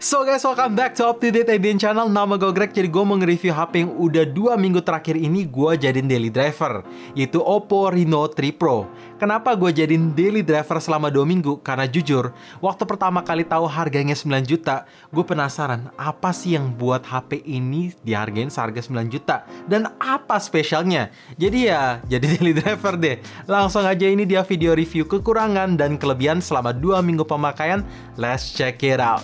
So guys, welcome back to Up to Date IDN Channel. Nama gue Greg, jadi gue mau nge-review HP yang udah 2 minggu terakhir ini gue jadiin daily driver, yaitu Oppo Reno 3 Pro. Kenapa gue jadiin daily driver selama 2 minggu? Karena jujur, waktu pertama kali tahu harganya 9 juta, gue penasaran apa sih yang buat HP ini dihargain seharga 9 juta? Dan apa spesialnya? Jadi ya, jadi daily driver deh. Langsung aja, ini dia video review kekurangan dan kelebihan selama 2 minggu pemakaian. Let's check it out.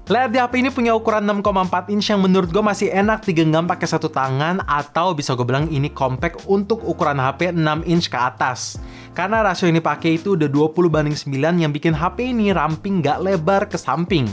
Lihat di HP ini punya ukuran 6,4 inch yang menurut gue masih enak digenggam pakai satu tangan, atau bisa gue bilang ini compact untuk ukuran HP 6 inch ke atas. Karena rasio ini pakai itu udah 20:9 yang bikin HP ini ramping gak lebar ke samping.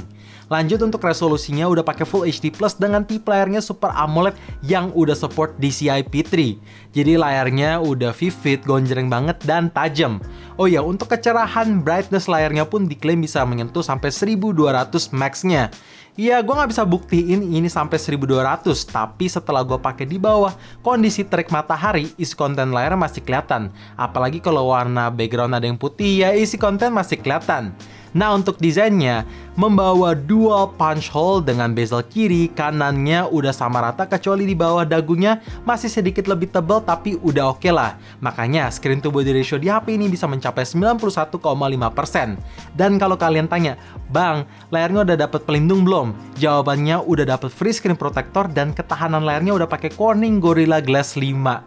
Lanjut, untuk resolusinya udah pakai Full HD Plus dengan tipe layarnya Super AMOLED yang udah support DCI P3. Jadi layarnya udah vivid, gonjreng banget dan tajam. Oh ya, untuk kecerahan brightness layarnya pun diklaim bisa menyentuh sampai 1200 max-nya. Ya, gue nggak bisa buktiin ini sampai 1200, tapi setelah gue pakai di bawah kondisi terik matahari, isi konten layar masih kelihatan. Apalagi kalau warna background ada yang putih, ya isi konten masih kelihatan. Nah, untuk desainnya, membawa dual punch hole dengan bezel kiri, kanannya udah sama rata kecuali di bawah dagunya masih sedikit lebih tebal, tapi udah oke lah. Makanya screen to body ratio di HP ini bisa mencapai 91,5%. Dan kalau kalian tanya, "Bang, layarnya udah dapat pelindung belum?" Jawabannya udah dapat free screen protector dan ketahanan layarnya udah pakai Corning Gorilla Glass 5.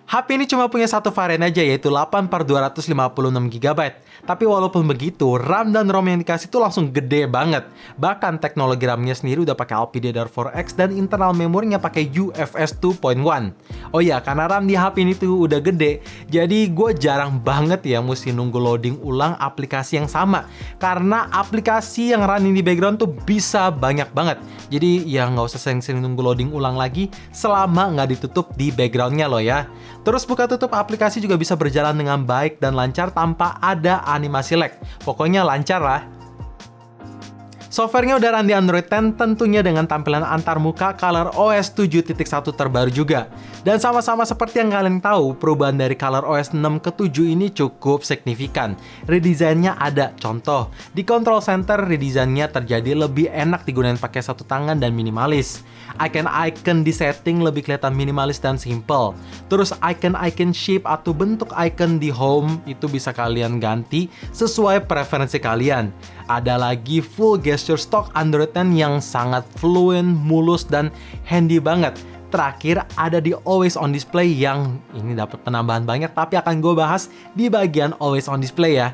HP ini cuma punya satu varian aja, yaitu 8/256 GB. Tapi walaupun begitu, RAM dan ROM yang dikasih tuh langsung gede banget. Bahkan teknologi RAM-nya sendiri udah pakai LPDDR4X dan internal memorinya pakai UFS 2.1. Oh ya, karena RAM di HP ini tuh udah gede, jadi gue jarang banget ya mesti nunggu loading ulang aplikasi yang sama. Karena aplikasi yang running di background tuh bisa banyak banget. Jadi ya nggak usah sering-sering nunggu loading ulang lagi selama nggak ditutup di backgroundnya loh ya. Terus buka tutup aplikasi juga bisa berjalan dengan baik dan lancar tanpa ada animasi lag. Pokoknya lancar lah. Softwarenya udah run di Android 10, tentunya dengan tampilan antarmuka ColorOS 7.1 terbaru juga. Dan sama-sama seperti yang kalian tahu, perubahan dari ColorOS 6 ke 7 ini cukup signifikan. Redesainnya ada. Contoh, di control center redesainnya terjadi lebih enak digunakan pakai satu tangan dan minimalis. Icon-icon di setting lebih kelihatan minimalis dan simple. Terus icon-icon shape atau bentuk icon di home itu bisa kalian ganti sesuai preferensi kalian. Ada lagi full gesture stock Android 10 yang sangat fluent, mulus, dan handy banget. Terakhir ada di Always On Display yang ini dapat penambahan banyak, tapi akan gue bahas di bagian Always On Display ya.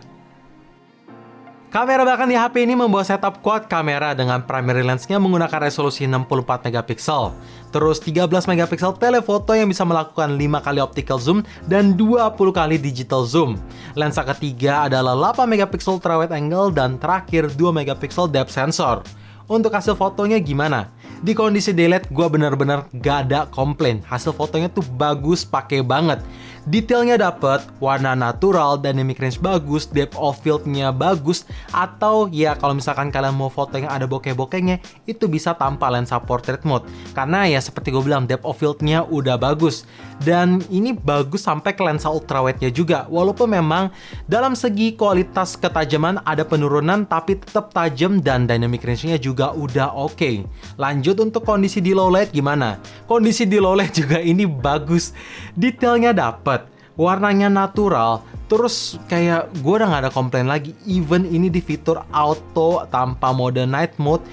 Kamera bahkan di HP ini membawa setup quad kamera dengan primary lensnya menggunakan resolusi 64 megapiksel. Terus 13 megapiksel telephoto yang bisa melakukan 5 kali optical zoom dan 20 kali digital zoom. Lensa ketiga adalah 8 megapiksel ultra wide angle dan terakhir 2 megapiksel depth sensor. Untuk hasil fotonya gimana? Di kondisi daylight gue bener-bener gak ada komplain. Hasil fotonya tuh bagus, pakai banget. Detailnya dapet, warna natural, dynamic range bagus, depth of field-nya bagus, atau ya kalau misalkan kalian mau foto yang ada bokeh-bokehnya, itu bisa tanpa lensa portrait mode. Karena ya seperti gue bilang, depth of field-nya udah bagus. Dan ini bagus sampai ke lensa ultrawide-nya juga. Walaupun memang dalam segi kualitas ketajaman ada penurunan, tapi tetap tajam dan dynamic range-nya juga udah oke. Lanjut, untuk kondisi di low light gimana? Kondisi di low light juga ini bagus. Detailnya dapet. Warnanya natural, terus kayak gue udah gak ada komplain lagi. Even ini di fitur auto tanpa mode night mode,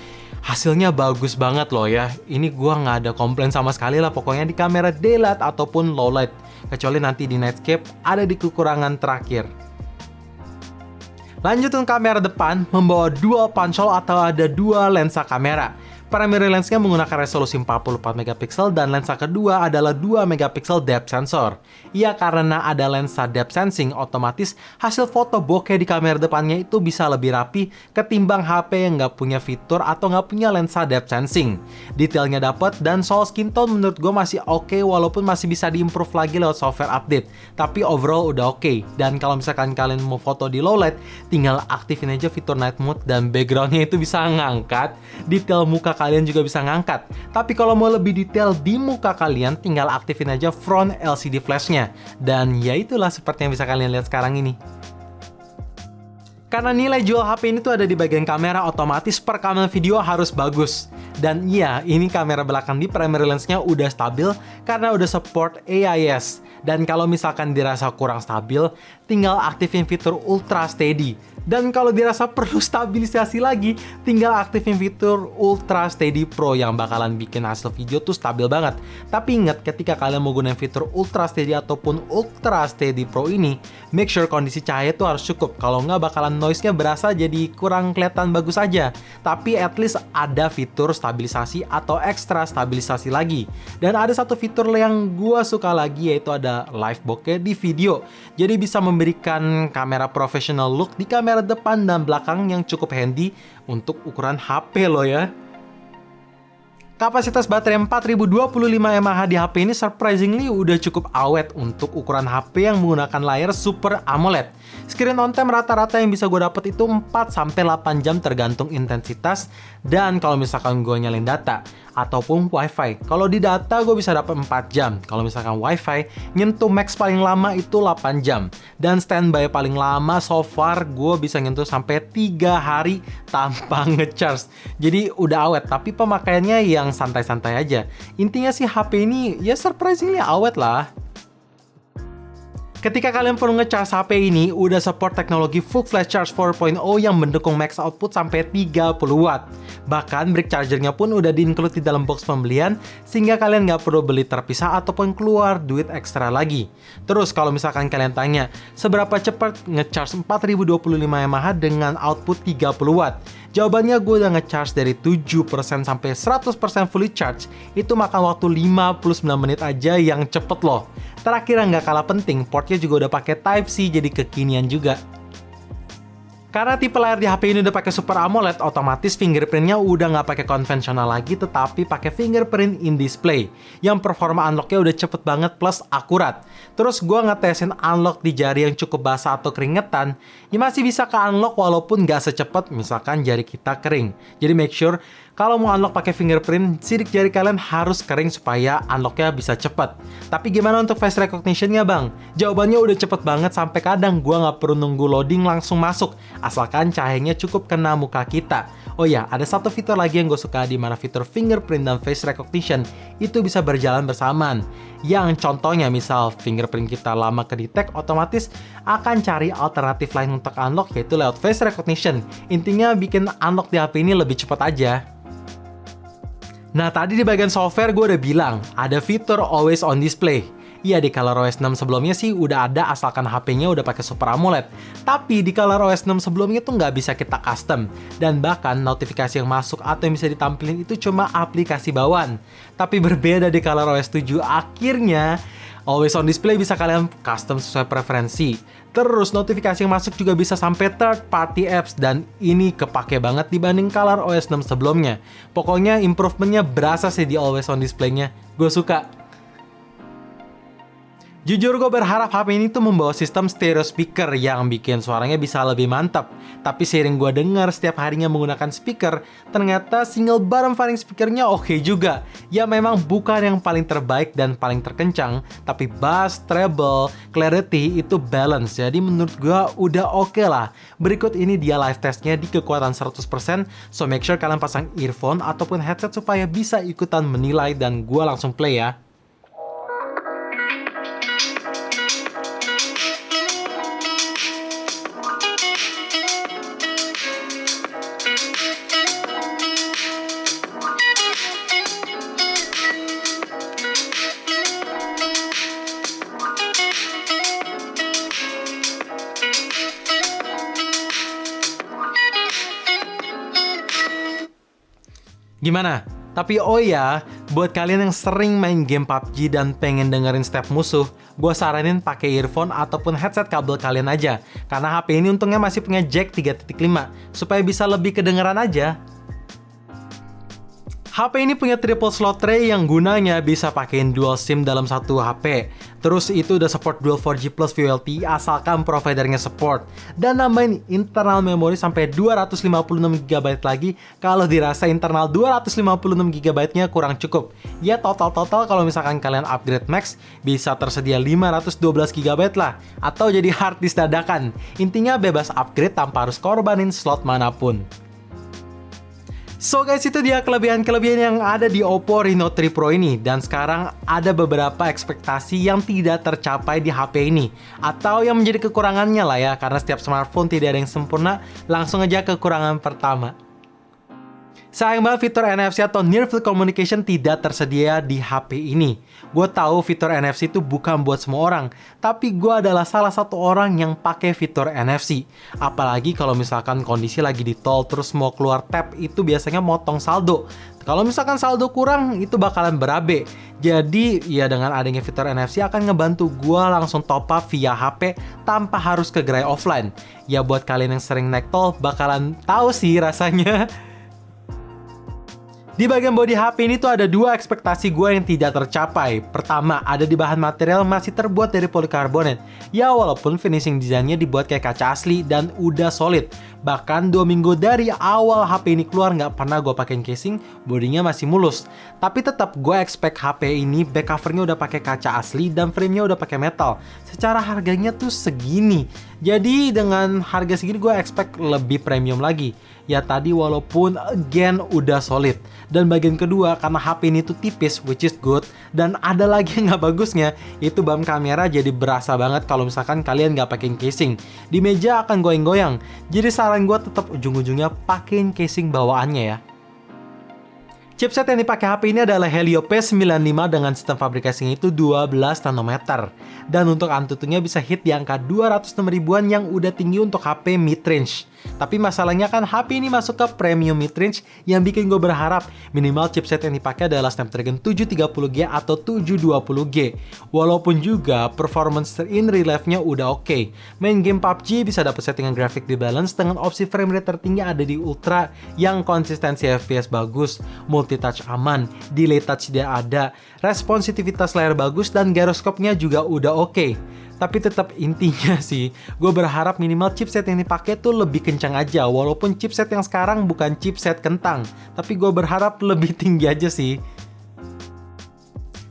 hasilnya bagus banget loh ya. Ini gue gak ada komplain sama sekali lah pokoknya di kamera daylight ataupun low light. Kecuali nanti di nightscape ada di kekurangan terakhir. Lanjut, untuk kamera depan membawa dual punch hole atau ada dua lensa kamera. Primary lensnya menggunakan resolusi 44 megapiksel dan lensa kedua adalah 2 megapiksel depth sensor. Ya, karena ada lensa depth sensing, otomatis hasil foto bokeh di kamera depannya itu bisa lebih rapi ketimbang HP yang nggak punya fitur atau nggak punya lensa depth sensing. Detailnya dapat dan soal skin tone menurut gue masih oke, walaupun masih bisa diimprove lagi lewat software update. Tapi overall udah oke. Dan kalau misalkan kalian mau foto di low light, tinggal aktifin aja fitur night mode dan backgroundnya itu bisa ngangkat. Detail muka kalian juga bisa ngangkat. Tapi kalau mau lebih detail di muka kalian, tinggal aktifin aja front LCD flashnya. Dan ya itulah seperti yang bisa kalian lihat sekarang ini. Karena nilai jual HP ini tuh ada di bagian kamera, otomatis perekaman video harus bagus. Dan iya, ini kamera belakang di primary lens-nya udah stabil karena udah support AIS. Dan kalau misalkan dirasa kurang stabil, tinggal aktifin fitur Ultra Steady. Dan kalau dirasa perlu stabilisasi lagi, tinggal aktifin fitur Ultra Steady Pro yang bakalan bikin hasil video tuh stabil banget. Tapi ingat, ketika kalian mau gunain fitur Ultra Steady ataupun Ultra Steady Pro ini, make sure kondisi cahaya tuh harus cukup. Kalau nggak bakalan noise-nya berasa jadi kurang kelihatan bagus aja. Tapi at least ada fitur stabilisasi atau ekstra stabilisasi lagi. Dan ada satu fitur yang gua suka lagi, yaitu ada live bokeh di video. Jadi bisa memberikan kamera professional look di kamera depan dan belakang yang cukup handy untuk ukuran HP lo ya. Kapasitas baterai 4025 mAh di HP ini surprisingly udah cukup awet untuk ukuran HP yang menggunakan layar Super AMOLED. Screen on time rata-rata yang bisa gue dapet itu 4-8 jam tergantung intensitas dan kalau misalkan gue nyalain data ataupun wifi. Kalau di data gue bisa dapat 4 jam. Kalau misalkan wifi, nyentuh max paling lama itu 8 jam. Dan standby paling lama so far gue bisa nyentuh sampai 3 hari tanpa ngecharge. Jadi udah awet, tapi pemakaiannya yang santai-santai aja. Intinya sih HP ini ya surprisingly awet lah. Ketika kalian perlu nge-charge HP ini, udah support teknologi Full Flash Charge 4.0 yang mendukung max output sampai 30 watt. Bahkan brick chargernya pun udah di-include di dalam box pembelian, sehingga kalian nggak perlu beli terpisah ataupun keluar duit ekstra lagi. Terus kalau misalkan kalian tanya, seberapa cepat nge-charge 4025 mAh dengan output 30 watt? Jawabannya gue udah nge-charge dari 7% sampai 100% fully charge, itu makan waktu 59 menit aja yang cepet loh. Terakhir yang nggak kalah penting, portnya juga udah pakai Type-C jadi kekinian juga. Karena tipe layar di HP ini udah pakai Super AMOLED, otomatis fingerprintnya udah nggak pakai konvensional lagi, tetapi pakai fingerprint in display. Yang performa unlocknya udah cepet banget plus akurat. Terus gue ngetesin unlock di jari yang cukup basah atau keringetan, ya masih bisa ke unlock walaupun nggak secepat misalkan jari kita kering. Jadi make sure kalau mau unlock pakai fingerprint, sidik jari kalian harus kering supaya unlocknya bisa cepet. Tapi gimana untuk face recognition-nya bang? Jawabannya udah cepet banget sampai kadang gua nggak perlu nunggu loading langsung masuk, asalkan cahayanya cukup kena muka kita. Oh ya, ada satu fitur lagi yang gue suka di mana fitur fingerprint dan face recognition itu bisa berjalan bersamaan. Yang contohnya misal fingerprint kita lama ke-detect, otomatis akan cari alternatif lain untuk unlock yaitu lewat face recognition. Intinya bikin unlock di HP ini lebih cepat aja. Nah tadi di bagian software gue udah bilang ada fitur always on display. Iya, di ColorOS 6 sebelumnya sih udah ada asalkan HP-nya udah pakai Super AMOLED. Tapi di ColorOS 6 sebelumnya tuh nggak bisa kita custom. Dan bahkan notifikasi yang masuk atau yang bisa ditampilin itu cuma aplikasi bawaan. Tapi berbeda di ColorOS 7, akhirnya always on display bisa kalian custom sesuai preferensi. Terus notifikasi yang masuk juga bisa sampai third party apps dan ini kepake banget dibanding ColorOS 6 sebelumnya. Pokoknya improvementnya berasa sih di always on display-nya. Gue suka. Jujur gue berharap HP ini tuh membawa sistem stereo speaker yang bikin suaranya bisa lebih mantap. Tapi seiring gue dengar setiap harinya menggunakan speaker, ternyata single bottom fairing speakernya oke juga. Ya memang bukan yang paling terbaik dan paling terkencang, tapi bass, treble, clarity itu balance. Jadi menurut gue udah oke lah. Berikut ini dia live testnya di kekuatan 100%, so make sure kalian pasang earphone ataupun headset supaya bisa ikutan menilai dan gue langsung play ya. Gimana? Tapi oh ya, buat kalian yang sering main game PUBG dan pengen dengerin step musuh, gue saranin pakai earphone ataupun headset kabel kalian aja. Karena HP ini untungnya masih punya jack 3.5, supaya bisa lebih kedengeran aja. HP ini punya triple slot tray yang gunanya bisa pakein dual SIM dalam satu HP. Terus itu udah support dual 4G plus VoLTE asalkan providernya support. Dan nambahin internal memori sampai 256GB lagi kalau dirasa internal 256GB-nya kurang cukup. Ya total kalau misalkan kalian upgrade max bisa tersedia 512GB lah. Atau jadi hard disk dadakan. Intinya bebas upgrade tanpa harus korbanin slot manapun. So guys, itu dia kelebihan-kelebihan yang ada di Oppo Reno 3 Pro ini. Dan sekarang ada beberapa ekspektasi yang tidak tercapai di HP ini. Atau yang menjadi kekurangannya lah ya. Karena setiap smartphone tidak ada yang sempurna. Langsung aja kekurangan pertama. Sayang banget fitur NFC atau Near Field Communication tidak tersedia di HP ini. Gue tahu fitur NFC itu bukan buat semua orang, tapi gue adalah salah satu orang yang pakai fitur NFC. Apalagi kalau misalkan kondisi lagi di tol terus mau keluar tap itu biasanya motong saldo. Kalau misalkan saldo kurang itu bakalan berabe. Jadi ya dengan adanya fitur NFC akan ngebantu gue langsung top up via HP tanpa harus ke gerai offline. Ya buat kalian yang sering naik tol bakalan tahu sih rasanya. Di bagian bodi HP ini tuh ada dua ekspektasi gue yang tidak tercapai. Pertama, ada di bahan material masih terbuat dari polikarbonat. Ya walaupun finishing desainnya dibuat kayak kaca asli dan udah solid. Bahkan 2 minggu dari awal HP ini keluar nggak pernah gue pakein casing, bodinya masih mulus. Tapi tetap gue expect HP ini back covernya udah pakai kaca asli dan framenya udah pakai metal. Secara harganya tuh segini. Jadi dengan harga segini gue expect lebih premium lagi. Ya tadi walaupun again udah solid. Dan bagian kedua karena HP ini tuh tipis which is good. Dan ada lagi yang nggak bagusnya, itu BAM kamera jadi berasa banget kalau misalkan kalian nggak pakein casing. Di meja akan goyang-goyang. Jadi saran gue tetap ujung-ujungnya pakein casing bawaannya ya. Chipset yang dipakai HP ini adalah Helio P95 dengan sistem fabrikasinya itu 12 nanometer. Dan untuk Antutunya bisa hit di angka 206 ribuan yang udah tinggi untuk HP mid-range. Tapi masalahnya kan HP ini masuk ke premium mid-range yang bikin gue berharap minimal chipset yang dipakai adalah Snapdragon 730G atau 720G. Walaupun juga performance in real life-nya udah oke. Main game PUBG bisa dapat settingan grafik di balance dengan opsi frame rate tertinggi ada di Ultra yang konsistensi FPS bagus, multitouch aman, delay touch dia ada, responsivitas layar bagus dan gyroskopnya juga udah oke. Tapi tetap intinya sih, gue berharap minimal chipset yang dipakai tuh lebih kencang aja. Walaupun chipset yang sekarang bukan chipset kentang, tapi gue berharap lebih tinggi aja sih.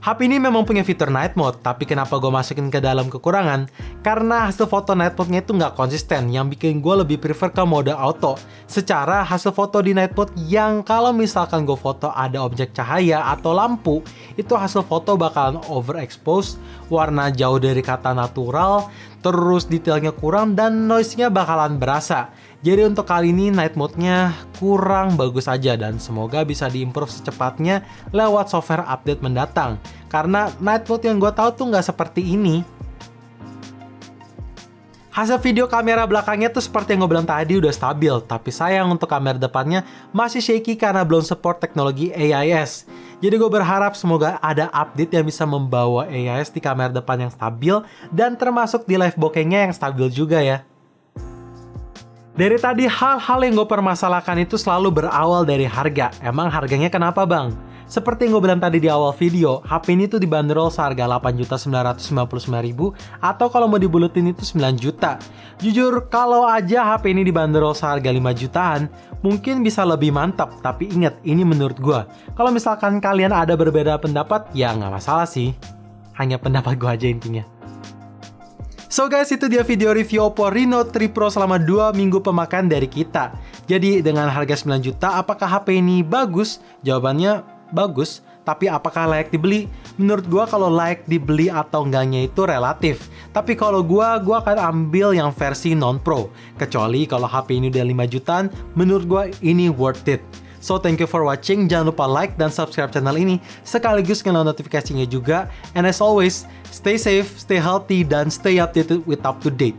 HP ini memang punya fitur night mode, tapi kenapa gue masukin ke dalam kekurangan? Karena hasil foto night mode-nya itu nggak konsisten, yang bikin gue lebih prefer ke mode auto. Secara hasil foto di night mode yang kalau misalkan gue foto ada objek cahaya atau lampu, itu hasil foto bakalan overexposed, warna jauh dari kata natural, terus detailnya kurang dan noise-nya bakalan berasa. Jadi untuk kali ini night mode-nya kurang bagus aja dan semoga bisa diimprove secepatnya lewat software update mendatang. Karena night mode yang gue tahu tuh nggak seperti ini. Hasil video kamera belakangnya tuh seperti yang gue bilang tadi udah stabil, tapi sayang untuk kamera depannya masih shaky karena belum support teknologi AIS. Jadi gue berharap semoga ada update yang bisa membawa AIS di kamera depan yang stabil dan termasuk di live bokehnya yang stabil juga ya. Dari tadi hal-hal yang gue permasalahkan itu selalu berawal dari harga. Emang harganya kenapa bang? Seperti yang gue bilang tadi di awal video, HP ini tuh dibanderol seharga 8.999.000 atau kalau mau dibuletin itu 9 juta. Jujur, kalau aja HP ini dibanderol seharga 5 jutaan, mungkin bisa lebih mantap. Tapi ingat, ini menurut gue. Kalau misalkan kalian ada berbeda pendapat, ya nggak masalah sih. Hanya pendapat gue aja intinya. So guys, itu dia video review Oppo Reno 3 Pro selama 2 minggu pemakaian dari kita. Jadi dengan harga 9 juta, apakah HP ini bagus? Jawabannya bagus, tapi apakah layak dibeli? Menurut gua kalau layak dibeli atau enggaknya itu relatif. Tapi kalau gua akan ambil yang versi non-pro. Kecuali kalau HP ini udah 5 jutaan, menurut gua ini worth it. So thank you for watching, jangan lupa like dan subscribe channel ini, sekaligus nyalain notifikasinya juga. And as always, stay safe, stay healthy, dan stay updated with up to date.